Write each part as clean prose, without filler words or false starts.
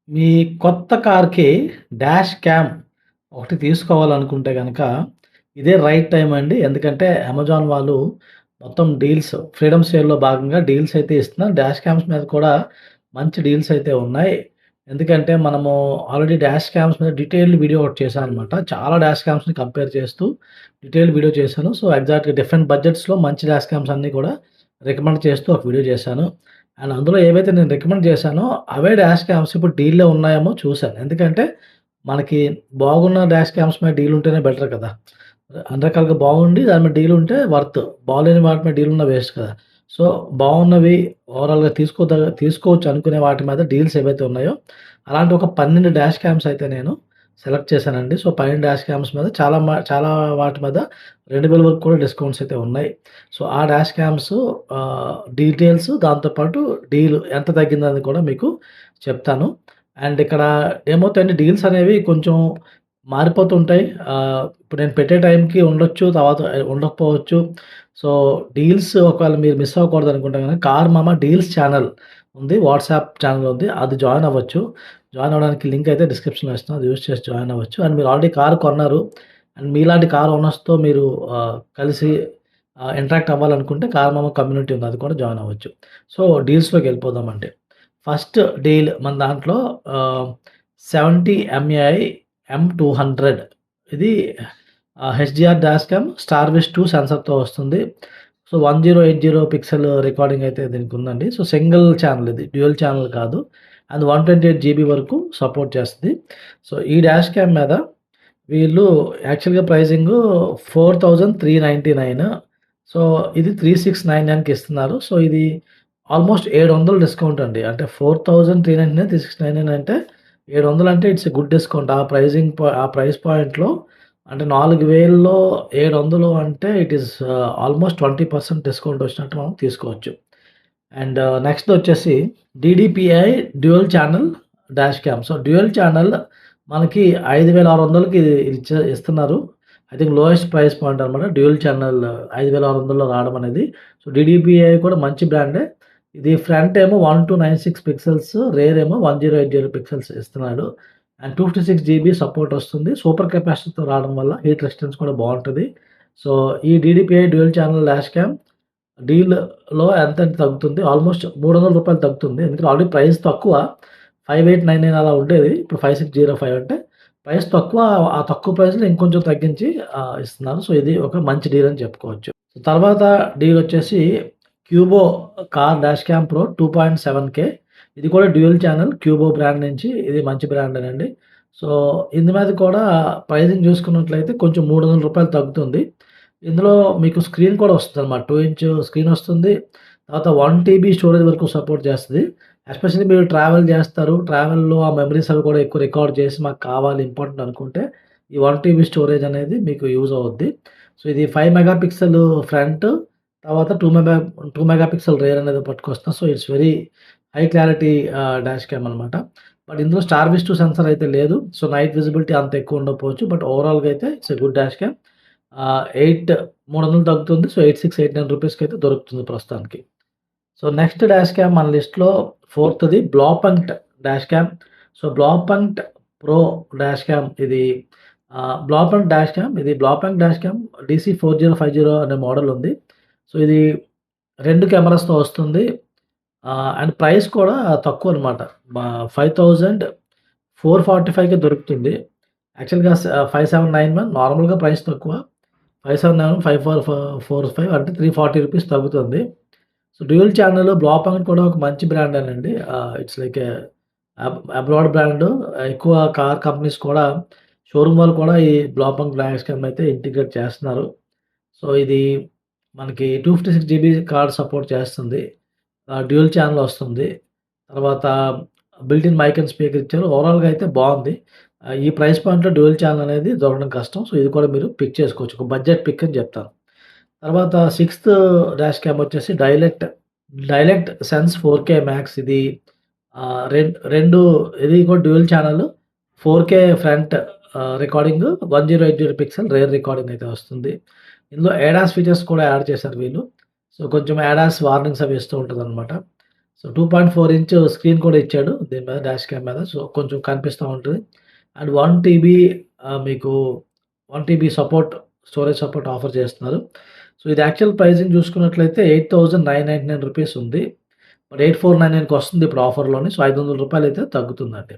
మీ కొత్త కార్‌కి dash cam ఒకటి తీసుకోవాలనుకుంటే గనక, ఇదే రైట్ టైమ్ అండి. ఎందుకంటే అమెజాన్ వాళ్ళు మొత్తం డీల్స్ ఫ్రీడమ్ సేల్‌లో భాగంగా డీల్స్ అయితే ఇస్తున్నారు. డాష్ క్యామ్స్ మీద కూడా మంచి డీల్స్ అయితే ఉన్నాయి. ఎందుకంటే మనము ఆల్రెడీ డాష్ క్యామ్స్ మీద డీటెయిల్డ్ వీడియో ఒకటి చేశాననమాట. చాలా డాష్ క్యామ్స్‌ని కంపేర్ చేస్తూ డీటెయిల్డ్ వీడియో చేశాను. సో, ఎగ్జాక్ట్‌గా డిఫరెంట్ బడ్జెట్స్‌లో మంచి డాష్ క్యామ్స్ అన్నీ కూడా రికమెండ్ చేస్తూ ఒక వీడియో చేశాను. అండ్ అందులో ఏవైతే నేను రికమెండ్ చేశానో, అవే డాష్ క్యామ్స్ ఇప్పుడు డీల్‌లో ఉన్నాయేమో చూసాను. ఎందుకంటే, మనకి బాగున్న డాష్ క్యామ్స్ మీద డీల్ ఉంటేనే బెటర్ కదా! అన్ని రకాలుగా బాగుండి దాని మీద డీల్ ఉంటే వర్త్. బాలేని వాటి మీద డీల్ ఉన్న వేస్ట్ కదా! సో, బావున్నవి ఓవరాల్‌గా తీసుకోవచ్చు అనుకునే వాటి మీద డీల్స్ ఏవైతే ఉన్నాయో, అలాంటి ఒక 12 డాష్ క్యామ్స్ అయితే నేను సెలెక్ట్ చేశానండి. సో, 12 డాష్ క్యామ్స్ మీద చాలా వాటి మీద 2000 వరకు కూడా డిస్కౌంట్స్ అయితే ఉన్నాయి. సో, ఆ డాష్ క్యామ్స్ డీటెయిల్స్ దాంతో పాటు డీల్ ఎంత తగ్గిందని కూడా మీకు చెప్తాను. అండ్ ఇక్కడ ఏమవుతాయంటే డీల్స్ అనేవి కొంచెం మారిపోతుంటాయి. ఇప్పుడు నేను పెట్టే టైంకి ఉండొచ్చు, తర్వాత ఉండకపోవచ్చు. సో, డీల్స్ ఒకవేళ మీరు మిస్ అవ్వకూడదనుకుంటే గనక కార్ మామ డీల్స్ ఛానల్ ఉంది. వాట్సాప్ ఛానల్ ఉంది. అది జాయిన్ అవ్వచ్చు. జాయిన్ అవ్వడానికి లింక్ అయితే డిస్క్రిప్షన్‌లో ఇస్తాను. అది యూజ్ చేసి జాయిన్ అవ్వచ్చు. అండ్ మీరు ఆల్రెడీ కార్ కొన్నారు. అండ్ మీలాంటి కార్ ఓనర్స్‌తో మీరు కలిసి ఇంటరాక్ట్ అవ్వాలనుకుంటే కార్ మామ కమ్యూనిటీ ఉంది. అది కూడా జాయిన్ అవ్వచ్చు. సో, డీల్స్‌లోకెళ్ళిపోదామండి. ఫస్ట్ డీల్ మన దాంట్లో ఆహ్, 70 ఎంఏఐ M200 ఇది హెచ్‌డిఆర్ డాష్ క్యామ్ స్టార్‌విష్ 2 సెన్సార్‌తో వస్తుంది. సో, 1080 పిక్సెల్ రికార్డింగ్ అయితే దీనికుందండి. సో, సింగిల్ ఛానెల్ ఇది. డ్యూయల్ ఛానెల్ కాదు. అండ్ 128 జీబీ వరకు సపోర్ట్ చేస్తది. సో, ఈ డాష్ క్యామ్ మీద వీళ్ళు యాక్చువల్‌గా ప్రైజింగు 4399 సో, ఇది 3699కి ఇస్తున్నారు. సో, ఇది ఆల్‌మోస్ట్ 700 డిస్కౌంట్ అండి. అంటే 4399 3699 అంటే 700 అంటే ఇట్స్ ఎ గుడ్ డిస్కౌంట్. ఆ ప్రైస్ పాయింట్‌లో అంటే 4000లో 700 అంటే ఇట్ ఈస్ ఆల్‌మోస్ట్ 20% డిస్కౌంట్ వచ్చినట్టు మనం తీసుకోవచ్చు. అండ్ నెక్స్టొచ్చేసి DDPai dual channel dash cam. So, dual channel మనకి 5600కి ఇస్తున్నారు. I think lowest price point అనమాట. డ్యూయల్ ఛానల్ 5600లో రావడం అనేది. సో, డీడీపీఐ కూడా మంచి బ్రాండే. ఇది ఫ్రంట్ ఏమో 1296 పిక్సెల్స్, రేర్ ఏమో 1080 పిక్సెల్స్ ఇస్తున్నాడు. అండ్ 256 జీబీ సపోర్ట్ వస్తుంది. సూపర్ కెపాసిటీతో రావడం వల్ల హీట్ రెసిస్టెన్స్ కూడా బావుంటది. సో, ఈ డీడీపీఐ డ్యూయల్ ఛానల్ డాష్ క్యామ్ డీల్‌లో ఎంత తగ్గుతుంది. ఆల్‌మోస్ట్ రూ. 300 తగ్గుతుంది. ఎందుకంటే ఆల్రెడీ ప్రైస్ తక్కువ. 5899 అలా ఉండేది. ఇప్పుడు 5605 అంటే ప్రైస్ తక్కువ. ఆ తక్కువ ప్రైస్‌లో ఇంకొంచెం తగ్గించి ఇస్తున్నారు. సో, ఇది ఒక మంచి డీల్ అని చెప్పుకోవచ్చు. తర్వాత డీల్ వచ్చేసి Qubo car dash cam pro 2.7K ఇది కూడా డ్యూయల్ ఛానల్ క్యూబో బ్రాండ్ నుంచి ఇది మంచి బ్రాండేనండి. సో, ఇందు మీద కూడా ప్రైజింగ్ చూసుకున్నట్లయితే కొంచెం రూ. 300 తగ్గుతుంది. ఇందులో మీకు స్క్రీన్ కూడా వస్తదనమాట. 2 ఇంచ్ స్క్రీన్ వస్తుంది. తర్వాత 1 టీబీ స్టోరేజ్ వరకు సపోర్ట్ చేస్తది. ఎస్పెషల్లీ మీరు ట్రావెల్ చేస్తారు. ట్రావెల్‌లో ఆ మెమోరీస్ అవి కూడా ఎక్కువ రికార్డ్ చేసి మాకు కావాలి ఇంపార్టెంట్ అనుకుంటే, ఈ 1 టీబీ స్టోరేజ్ అనేది మీకు యూజ్ అవుద్ది. సో, ఇది 5 మెగా పిక్సెల్ ఫ్రంట్ తర్వాత 2 మెగా పిక్సెల్ రేర్ అనేది పట్టుకొస్తాం. So, it's very high clarity dash cam అనమాట. బట్ ఇందులో స్టార్‌విష్ 2 సెన్సార్ అయితే లేదు. సో, నైట్ విజిబిలిటీ అంత ఎక్కువ ఉండకపోవచ్చు. బట్ ఓవరాల్‌గా అయితే it's a good dash cam. 300 తగ్గుతుంది. సో, 8689 రూపీస్‌కైతే దొరుకుతుంది ప్రస్తుతానికి. సో, నెక్స్ట్ డాష్ క్యామ్ మన లిస్ట్‌లో ఫోర్త్‌ది Blaupunkt dash cam. So, Blaupunkt pro dash cam ఇది బ్లాపంక్ట్ డాష్ క్యామ్ DC4050 అనే మోడల్ ఉంది. సో, ఇది 2 కెమెరాస్‌తో వస్తుంది. అండ్ ప్రైస్ కూడా తక్కువనమాట. 5445కే దొరుకుతుంది. యాక్చువల్‌గా 5791 నార్మల్‌గా ప్రైస్ తక్కువ. 579, 5445 అంటే 340 రూపీస్ తగ్గుతుంది. సో, డ్యూయల్ ఛానెల్ బ్లాపంక్ట్ కూడా ఒక మంచి బ్రాండేనండి. It's like a abroad brand. ఎక్కువ కార్ కంపెనీస్ కూడా షోరూమ్ వాళ్ళు కూడా ఈ బ్లాపంక్ట్ డాష్ క్యామ్ అయితే ఇంటిగ్రేట్ చేస్తున్నారు. సో, ఇది మనకి 256 జీబీ కార్డ్ సపోర్ట్ చేస్తుంది. డ్యూయల్ ఛానెల్ వస్తుంది. తర్వాత built in mic and speaker ఇచ్చారు. ఓవరాల్‌గా అయితే బావుంది. ఈ ప్రైస్ పాయింట్‌లో డ్యూయల్ ఛానెల్ అనేది దొరకడం కష్టం. సో, ఇది కూడా మీరు పిక్ చేసుకోవచ్చు. ఒక బడ్జెట్ పిక్ అని చెప్తాను. తర్వాత సిక్స్త్ డాష్ క్యామ్ వచ్చేసి డైలెక్ట్ సెన్స్ 4K మ్యాక్స్ ఇది రెండు ఇది కూడా dual channel 4K front recording 1080 pixel rare recording అయితే వస్తుంది. ఇందులో ఏడాస్ ఫీచర్స్ కూడా యాడ్ చేశారు వీళ్ళు. సో, కొంచెం ఏడాస్ వార్నింగ్స్ అవి ఇస్తూ ఉంటదనమాట. సో, సో, 2.4 ఇంచ్ స్క్రీన్ కూడా ఇచ్చాడు దీని మీద డాష్ క్యామ్ మీద. సో, కొంచెం కనిపిస్తా ఉంటది. అండ్ 1 టీబీ మీకు 1 టీబీ స్టోరేజ్ సపోర్ట్ ఆఫర్ చేస్తున్నారు. సో, ఇది యాక్చువల్ ప్రైజింగ్ చూసుకున్నట్లయితే రూ. 8,999 ఉంది. బట్ 8,499కి వస్తుంది ఇప్పుడు ఆఫర్‌లోని. సో, రూ. 500 అయితే తగ్గుతుందండి.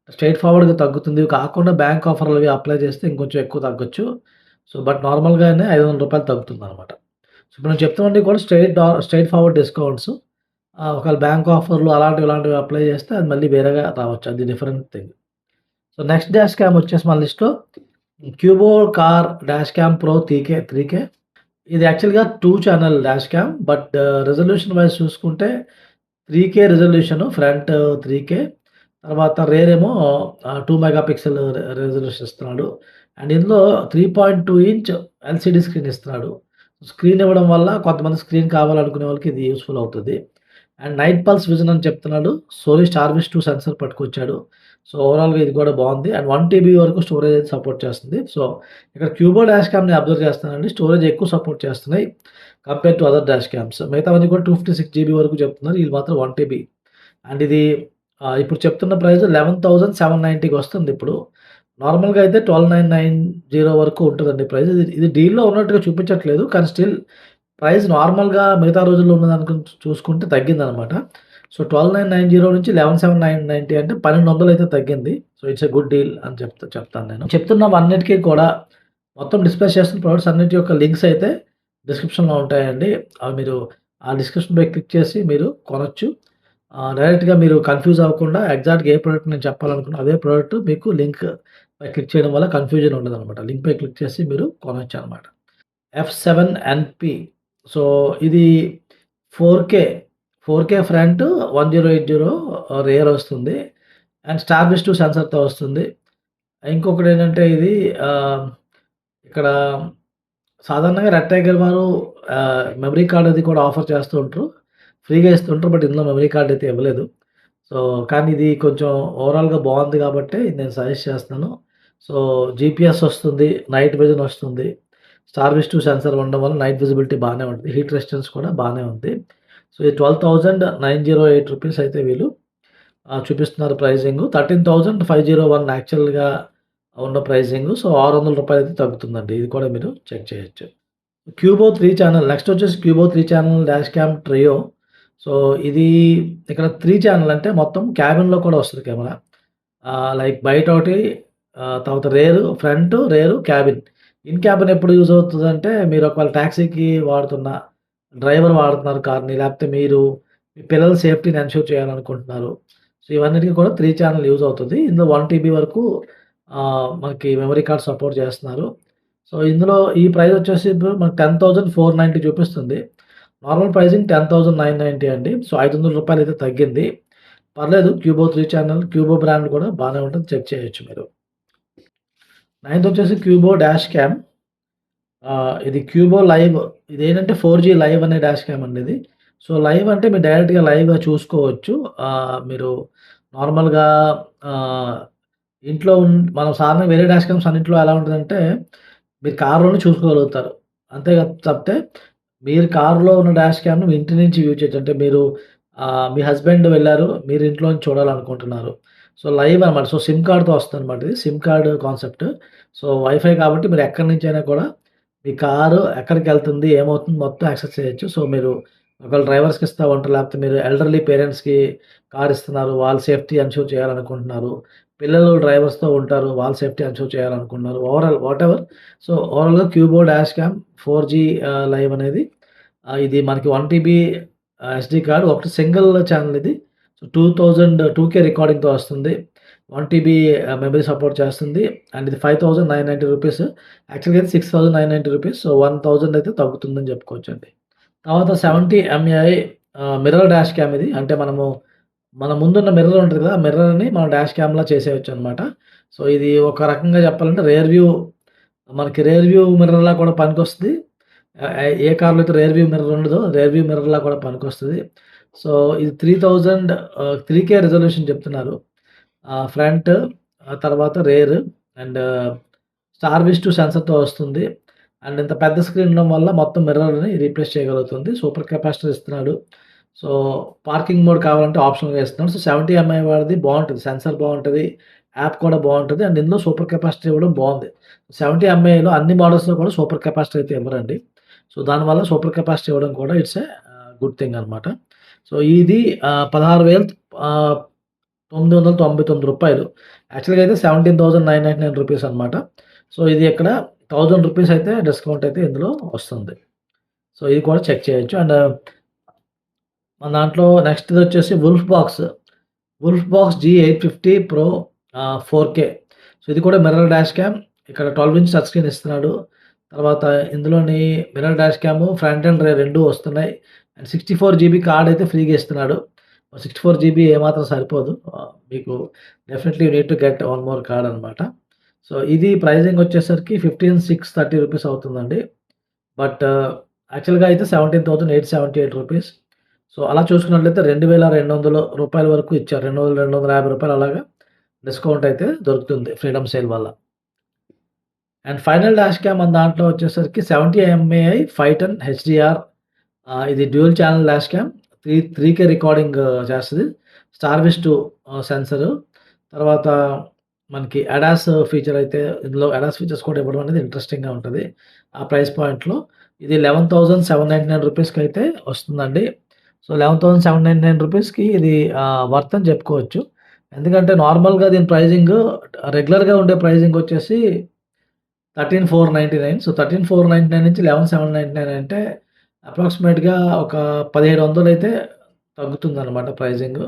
స్ట్రెయిట్ ఫార్వర్డ్‌గా తగ్గుతుంది. ఇవి కాకుండా బ్యాంక్ ఆఫర్‌లు అవి అప్లై చేస్తే ఇంకొంచెం ఎక్కువ తగ్గొచ్చు. సో, బట్ నార్మల్‌గానే రూ. 500 తగ్గుతుందనమాట. సో, ఇప్పుడు నేను చెప్తున్నవన్నీ కూడా స్ట్రెయిట్ ఫార్వర్డ్ డిస్కౌంట్స్. ఒకవేళ బ్యాంక్ ఆఫర్‌లు అలాంటివి, ఇలాంటివి అప్లై చేస్తే అది మళ్ళీ వేరేగా రావచ్చు. అది different thing. So, next dash cam వచ్చేసి మన లిస్ట్‌లో Qubo car dash cam pro 3K. ఇది యాక్చువల్‌గా 2 channel dash cam. But resolution wise చూసుకుంటే 3K రిజల్యూషన్ ఫ్రంట్ 3K. తర్వాత రేర్ ఏమో 2 మెగా పిక్సెల్ రిజల్యూషన్ ఇస్తున్నాడు. అండ్ ఇందులో 3.2 ఇంచ్ ఎల్‌సీడీ స్క్రీన్ ఇస్తున్నాడు. స్క్రీన్ ఇవ్వడం వల్ల కొంతమంది స్క్రీన్ కావాలనుకునే వాళ్ళకి ఇది యూజ్‌ఫుల్ అవుతది. అండ్ నైట్ పల్స్ విజన్ అని చెప్తున్నాడు. సోనీ స్టార్విష్ 2 సెన్సార్ పట్టుకొచ్చాడు. సో, ఓవరాల్‌గా ఇది కూడా బావుంది. అండ్ 1 టీబీ వరకు స్టోరేజ్ అయితే సపోర్ట్ చేస్తుంది. సో, ఇక్కడ క్యూబో డాష్ క్యామ్‌ని అబ్జర్వ్ చేస్తున్నానండి. స్టోరేజ్ ఎక్కువ సపోర్ట్ చేస్తున్నాయి compare to other dash cams. మిగతావన్నీ కూడా 256 జీబీ వరకు చెప్తున్నారు. ఇది మాత్రం 1 టీబీ. అండ్ ఇది ఇప్పుడు చెప్తున్న ప్రైస్ 11,790కి వస్తుంది ఇప్పుడు. నార్మల్‌గా అయితే 12,990 వరకు ఉంటదండి ప్రైస్. ఇది డీల్‌లో ఉన్నట్టుగా చూపించట్లేదు. కానీ స్టిల్ ప్రైస్ నార్మల్‌గా మిగతా రోజుల్లో ఉన్నదానికి చూసుకుంటే తగ్గిందనమాట. సో, 12,990 నుంచి 11,790 అంటే 1,200 అయితే తగ్గింది. So, it's a good deal అని చెప్తాను నేను. చెప్తున్నవన్నిటికి కూడా మొత్తం డిస్కస్ చేస్తున్న ప్రొడక్ట్స్ అన్నిటి యొక్క లింక్స్ అయితే డిస్క్రిప్షన్‌లో ఉంటాయండి. అవి మీరు ఆ డిస్క్రిప్షన్‌పై క్లిక్ చేసి మీరు కొనొచ్చు. డైరెక్ట్‌గా మీరు కన్‌ఫ్యూజ్ అవ్వకుండా ఎగ్జాక్ట్‌గా ఏ ప్రొడక్ట్ నేను చెప్పాలనుకున్నా అదే ప్రొడక్ట్ మీకు లింక్ పై క్లిక్ చేయడం వల్ల కన్‌ఫ్యూజన్ ఉండదనమాట. లింక్‌పై క్లిక్ చేసి మీరు కొనొచ్చనమాట. F7NP. సో, ఇది 4K, 4K ఫ్రంట్ 1080 రియర్ వస్తుంది. అండ్ స్టార్విష్ 2 సెన్సార్‌తో వస్తుంది. ఇంకొకటేంటంటే ఇది ఇక్కడ సాధారణంగా రెడ్ టైగర్ వారు మెమరీ కార్డ్ అది కూడా ఆఫర్ చేస్తూ ఉంటారు. ఫ్రీగా ఇస్తుంటారు. బట్ ఇందులో మెమరీ కార్డ్ అయితే ఇవ్వలేదు. సో, కానీ ఇది కొంచెం ఓవరాల్‌గా బావుంది గాబట్టే ఇది నేను సజెస్ట్ చేస్తున్నాను. సో, జీపీఎస్ వస్తుంది. నైట్ విజన్ వస్తుంది. స్టార్విష్ 2 సెన్సార్ ఉండడం వల్ల నైట్ విజిబిలిటీ బానే ఉంటుంది. హీట్ రెసిస్టెన్స్ కూడా బానే ఉంది. సో, ఇది రూ. 12,908 అయితే వీళ్ళు చూపిస్తున్నారు ప్రైజింగు. 13,501 యాక్చువల్‌గా ఉన్న ప్రైజింగు. సో, రూ. 600 అయితే తగ్గుతుందండి. ఇది కూడా మీరు చెక్ చేయొచ్చు. క్యూబో 3 ఛానెల్ నెక్స్ట్ వచ్చేసి క్యూబో 3 channel dash cam trio. So, ఇది ఇక్కడ 3 ఛానెల్ అంటే మొత్తం క్యాబిన్‌లో కూడా వస్తది కెమెరా. లైక్ బయటొకటి తర్వాత ఫ్రంట్, క్యాబిన్. ఇన్ క్యాబిన్ ఎప్పుడు యూజ్ అవుతదంటే మీరు ఒకవేళ టాక్సీకి డ్రైవర్ వాడుతున్నారు కార్‌ని లేకపోతే మీరు మీ పిల్లల సేఫ్టీని ఎన్‌ష్యూర్ చేయాలనుకుంటున్నారు. సో, ఇవన్నిటికి కూడా 3 ఛానెల్ యూజ్ అవుతది. ఇందులో 1 టీబీ వరకు మనకి మెమరీ కార్డ్ సపోర్ట్ చేస్తున్నారు. సో, ఇందులో ఈ ప్రైస్ వచ్చేసి ఇప్పుడు మనకు 10,490 చూపిస్తుంది. నార్మల్ ప్రైజింగ్ 10,990 అండి. సో, రూ. 500 అయితే తగ్గింది. పర్లేదు క్యూబో 3 ఛానెల్, క్యూబో బ్రాండ్ కూడా బానే ఉంటుంది. చెక్ చేయొచ్చు మీరు. నైన్త్ వచ్చేసి క్యూబో డాష్ క్యామ్. ఇది క్యూబో లైవ్. ఇదేంటంటే 4జీ లైవ్ అనే డాష్ క్యామ్ అండి ఇది. సో, లైవ్ అంటే మీరు డైరెక్ట్‌గా లైవ్‌గా చూసుకోవచ్చు. మీరు నార్మల్‌గా ఆహ్, ఇంట్లో మనం సాధారణంగా వేరే డాష్ క్యామ్స్ అన్నింటిలో ఎలా ఉంటదంటే మీరు కార్‌లోనే చూసుకోగలుగుతారు. అంతే తప్పితే మీరు కార్‌లో ఉన్న డాష్ క్యామ్‌ని మీ ఇంటి నుంచి వ్యూ చేయొచ్చు. అంటే మీరు మీ హస్బెండ్ వెళ్లారు. మీరు ఇంట్లో నుంచి చూడాలనుకుంటున్నారు. సో, లైవ్ అనమాట. సో, సిమ్ కార్డ్‌తో వస్తదనమాట ఇది. SIM card concept. So, wifi కాబట్టి మీరు ఎక్కడి నుంచైనా కూడా మీ కారు ఎక్కడికెళ్తుంది, ఏమవుతుంది మొత్తం యాక్సెస్ చేయొచ్చు. సో, మీరు ఒకవేళ డ్రైవర్స్‌కి ఇస్తా ఉంటారు. లేకపోతే మీరు ఎల్డర్లీ పేరెంట్స్‌కి కార్ ఇస్తున్నారు. వాళ్ళ సేఫ్టీ ఎన్‌ష్యూర్ చేయాలనుకుంటున్నారు. పిల్లలు డ్రైవర్స్‌తో ఉంటారు. వాళ్ళ సేఫ్టీ ఎన్‌ష్యూర్ చేయాలనుకుంటున్నారు. Overall whatever. సో, ఓవరాల్‌గా క్యూబో డాష్ క్యామ్ 4జీ లైవ్ అనేది ఇది మనకి 1 టీబీ ఎస్‌డీ కార్డ్ ఒకటి సింగిల్ ఛానెల్ ఇది. సో, 2K రికార్డింగ్‌తో వస్తుంది. 1 టీబీ మెమరీ సపోర్ట్ చేస్తుంది. అండ్ ఇది రూ. 5,990. యాక్చువల్‌గా అయితే రూ. 6,990. సో, 1,000 అయితే తగ్గుతుందని చెప్పుకోవచ్చండి. తర్వాత 70 ఎంఏఐ మిర్రర్ డాష్ క్యామ్ ఇది. అంటే మన ముందున్న మిర్రర్ ఉంటది కదా! ఆ మిర్రర్‌ని మనం డాష్ క్యామ్‌లా చేసేయొచ్చనమాట. సో, ఇది ఒక రకంగా చెప్పాలంటే రియర్ వ్యూ మిర్రర్‌లా కూడా పనికొస్తది. ఏ కార్‌లో అయితే రియర్ వ్యూ మిర్రర్ ఉండదో రియర్ వ్యూ మిర్రర్‌లా కూడా పనికొస్తది. సో, ఇది 3K రిజల్యూషన్ చెప్తున్నారు. ఫ్రంట్ తర్వాత రేర్ అండ్ స్టార్విష్ 2 సెన్సార్‌తో వస్తుంది. అండ్ ఇంత పెద్ద స్క్రీన్ ఉండడం వల్ల మొత్తం మిర్రర్‌ని రీప్లేస్ చేయగలుగుతుంది. సూపర్ కెపాసిటర్ ఇస్తున్నాడు. సో, పార్కింగ్ మోడ్ కావాలంటే ఆప్షనల్‌గా ఇస్తున్నాడు. సో, 70 ఎంఐ వాడిది బావుంటది. సెన్సార్ బావుంటది. యాప్ కూడా బావుంటది. అండ్ ఇందులో సూపర్ కెపాసిటీ ఇవ్వడం బావుంది. 70 ఎంఐలో అన్ని మోడల్స్‌లో కూడా సూపర్ కెపాసిటీ అయితే ఇవ్వరండి. సో, దానివల్ల సూపర్ కెపాసిటీ ఇవ్వడం కూడా ఇట్స్ ఎ గుడ్ థింగ్ అనమాట. సో, ఇది 16,000 ఆహ్, రూ. 999 యాక్చువల్‌గా అయితే రూ. 17,999 అనమాట. సో, ఇది ఇక్కడ రూ. 1,000 అయితే డిస్కౌంట్ అయితే ఇందులో వస్తుంది. సో, ఇది కూడా చెక్ చేయొచ్చు. అండ్ మన దాంట్లో నెక్స్ట్‌దొచ్చేసి wolf box G850 pro 4K. So, ఇది కూడా మిర్రర్ డాష్ క్యామ్. ఇక్కడ 12 ఇంచ్ టచ్ స్క్రీన్ ఇస్తున్నాడు. తర్వాత ఇందులోని mirror dash cam, front and rare 2 వస్తున్నాయి. అండ్ 64 జీబీ కార్డ్ అయితే ఫ్రీగా ఇస్తున్నాడు. 64 జీబీ ఏమాత్రం సరిపోదు. మీకు definitely you need to get one more card అనమాట. సో, ఇది ప్రైజింగ్ వచ్చేసరికి రూ. 15,630 అవుతుందండి. బట్ యాక్చువల్‌గా అయితే రూ. 17,878. సో, అలా చూసుకున్నట్లయితే రూ. 2,200 వరకు ఇచ్చారు. రూ. 200, రూ. 250 అలాగా డిస్కౌంట్ అయితే దొరుకుతుంది ఫ్రీడమ్ సేల్ వల్ల. అండ్ ఫైనల్ డాష్ క్యామ్ మన దాంట్లో వచ్చేసరికి 70 ఎంఏఐ 510 హెచ్‌డీఆర్. ఇది dual channel dash cam. 3K recording చేస్తది. స్టార్విష్ 2 సెన్సరు. తర్వాత మనకి అడాస్ ఫీచర్ అయితే ఇందులో అడాస్ ఫీచర్స్ కూడా ఇవ్వడం అనేది ఇంట్రెస్టింగ్‌గా ఉంటది. ఆ ప్రైస్ పాయింట్‌లో. ఇది రూ. 11,799 అయితే వస్తుందండి. సో, రూ. 11,799కి ఇది వర్త్ అని చెప్పుకోవచ్చు. ఎందుకంటే నార్మల్‌గా దీని ప్రైజింగ్ రెగ్యులర్‌గా ఉండే ప్రైజింగ్ వచ్చేసి 13,499. సో, 13,499 నుంచి 11,799 అంటే అప్రాక్సిమేట్‌గా ఒక 1,700 అయితే తగ్గుతుందనమాట ప్రైజింగ్.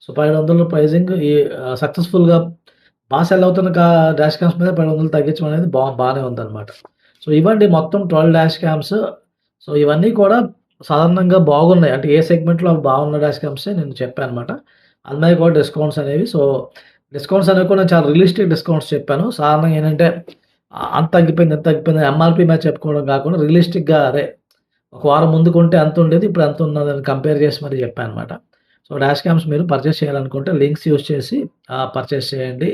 సో, 1,700 ప్రైజింగ్ ఈ సక్సెస్‌ఫుల్‌గా సెల్ అవుతున్న డాష్ క్యామ్స్ మీద 1,700 తగ్గించడం అనేది బానే ఉందనమాట. సో, ఇవండి మొత్తం 12 డాష్ క్యామ్స్. సో, ఇవన్నీ కూడా సాధారణంగా బాగున్నాయి. అంటే ఏ సెగ్మెంట్‌లో బాగున్న డాష్ క్యామ్సే నేను చెప్పాననమాట. అందులో కూడా డిస్కౌంట్స్ అనేవి. సో, డిస్కౌంట్స్ అనేవి కూడా నేను చాలా రియలిస్టిక్ డిస్కౌంట్స్ చెప్పాను. సాధారణంగా ఏంటంటే అంత తగ్గిపోయింది, ఇంత తగ్గిపోయింది ఎంఆర్‌పీ మీద చెప్పుకోవడం కాకుండా రియలిస్టిక్‌గా అరే! ఒక వారం ముందు కొంటే అంతుండేది. ఇప్పుడు ఎంతున్నదని కంపేర్ చేసి మరి చెప్పాననమాట. సో, డాష్ క్యామ్స్ మీరు పర్చేస్ చేయాలనుకుంటే లింక్స్ యూజ్ చేసి పర్చేస్ చేయండి.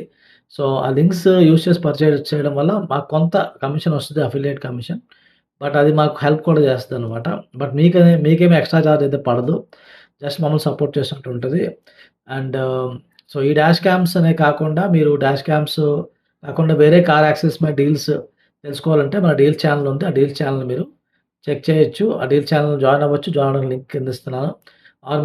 సో, ఆ లింక్స్ యూజ్ చేసి పర్చేస్ చేయడం వల్ల మాకు కొంత కమిషన్ వస్తది. Affiliate commission. బట్ అది మాకు హెల్ప్ కూడా చేస్తదనమాట. బట్ మీకేమి ఎక్స్‌ట్రా చార్జ్ అయితే పడదు. జస్ట్ మమ్మల్ని సపోర్ట్ చేసినట్టు ఉంటది. అండ్ సో, ఈ డాష్ క్యామ్స్ అనే కాకుండా మీరు డాష్ క్యామ్స్ కాకుండా వేరే కార్ యాక్సెస్ మీద డీల్స్ తెలుసుకోవాలంటే మన డీల్ ఛానెల్ ఉంది. ఆ డీల్ ఛానెల్ మీరు చెక్ చేయొచ్చు. ఆ డీల్ ఛానెల్ జాయిన్ అవ్వచ్చు. జాయిన్ అవ్వడానికి లింక్ కింద ఇస్తున్నాను. ఆర్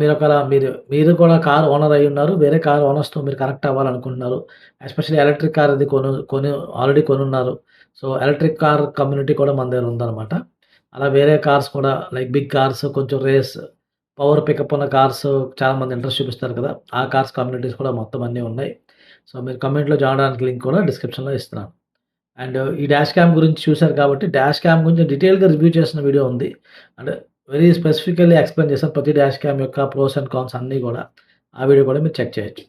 మీరు కూడా కార్ ఓనర్ అయ్యున్నారు. వేరే కార్ ఓనర్స్‌తో మీరు కనెక్ట్ అవ్వాలనుకుంటున్నారు. ఎస్పెషల్లీ ఎలక్ట్రిక్ కార్ అది కొని ఆల్రెడీ కొనున్నారు. సో, ఎలక్ట్రిక్ కార్ కమ్యూనిటీ కూడా మన దగ్గర ఉందనమాట. అలా వేరే కార్స్ కూడా లైక్ బిగ్ కార్స్ కొంచెం పవర్ పికప్ ఉన్న కార్స్ చాలామంది ఇంట్రెస్ట్ చూపిస్తారు కదా! ఆ కార్స్ కమ్యూనిటీస్ కూడా మొత్తం అన్నీ ఉన్నాయి. సో, మీరు కమ్యూనిటీలో జాయిన్ అవ్వడానికి లింక్ కూడా డిస్క్రిప్షన్‌లో ఇస్తున్నాను. అండ్ ఈ డాష్ క్యామ్ గురించి చూసారు కాబట్టి డాష్ క్యామ్ గురించి డీటెయిల్‌గా రివ్యూ చేసిన వీడియో ఉంది. అంటే వెరీ స్పెసిఫికల్లీ ఎక్స్‌ప్లెయిన్ చేశాను. ప్రతి డాష్ క్యామ్ యొక్క ప్రోస్ అండ్ కాన్స్ అన్నీ గూడా. ఆ వీడియో కూడా మీరు చెక్ చేయొచ్చు.